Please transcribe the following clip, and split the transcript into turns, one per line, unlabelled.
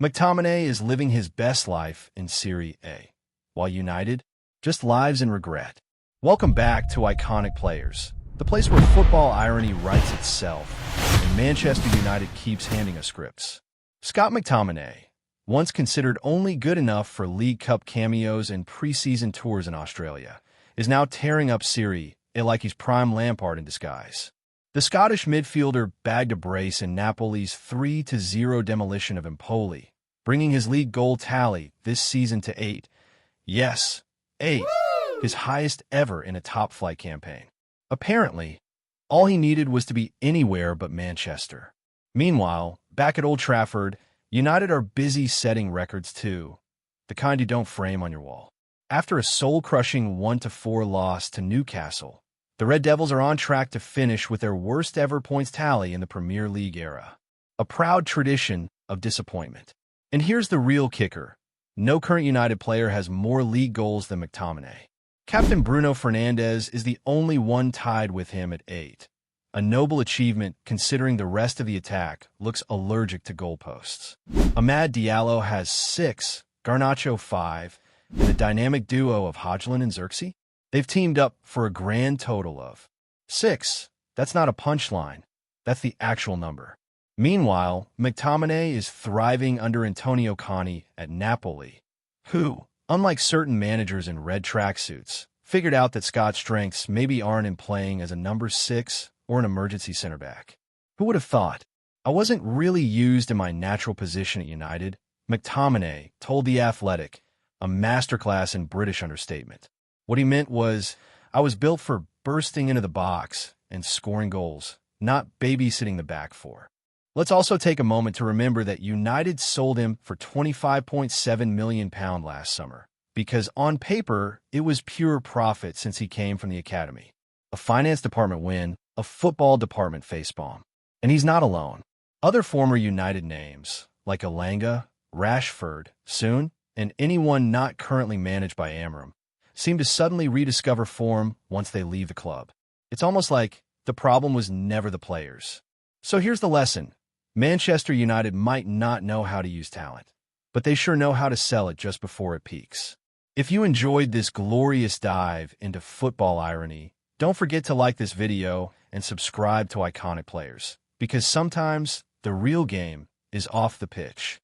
McTominay is living his best life in Serie A, while United just lives in regret. Welcome back to Iconic Players, the place where football irony writes itself, and Manchester United keeps handing us scripts. Scott McTominay, once considered only good enough for League Cup cameos and preseason tours in Australia, is now tearing up Serie A like he's prime Lampard in disguise. The Scottish midfielder bagged a brace in Napoli's 3-0 demolition of Napoli, bringing his league goal tally this season to 8. Yes, 8, his highest ever in a top-flight campaign. Apparently, all he needed was to be anywhere but Manchester. Meanwhile, back at Old Trafford, United are busy setting records too, the kind you don't frame on your wall. After a soul-crushing 1-4 loss to Newcastle, the Red Devils are on track to finish with their worst-ever points tally in the Premier League era. A proud tradition of disappointment. And here's the real kicker. No current United player has more league goals than McTominay. Captain Bruno Fernandes is the only one tied with him at 8. A noble achievement considering the rest of the attack looks allergic to goalposts. Amad Diallo has 6, Garnacho 5, and the dynamic duo of Hodgson and Xerxes? They've teamed up for a grand total of 6. That's not a punchline. That's the actual number. Meanwhile, McTominay is thriving under Antonio Conte at Napoli, who, unlike certain managers in red tracksuits, figured out that Scott's strengths maybe aren't in playing as a number 6 or an emergency center back. Who would have thought? I wasn't really used in my natural position at United, McTominay told The Athletic, a masterclass in British understatement. What he meant was, I was built for bursting into the box and scoring goals, not babysitting the back four. Let's also take a moment to remember that United sold him for £25.7 million last summer, because on paper, it was pure profit since he came from the academy. A finance department win, a football department facepalm. And he's not alone. Other former United names, like Elanga, Rashford, Soon, and anyone not currently managed by Amram, seem to suddenly rediscover form once they leave the club. It's almost like the problem was never the players. So here's the lesson. Manchester United might not know how to use talent, but they sure know how to sell it just before it peaks. If you enjoyed this glorious dive into football irony, don't forget to like this video and subscribe to Iconic Players, because sometimes the real game is off the pitch.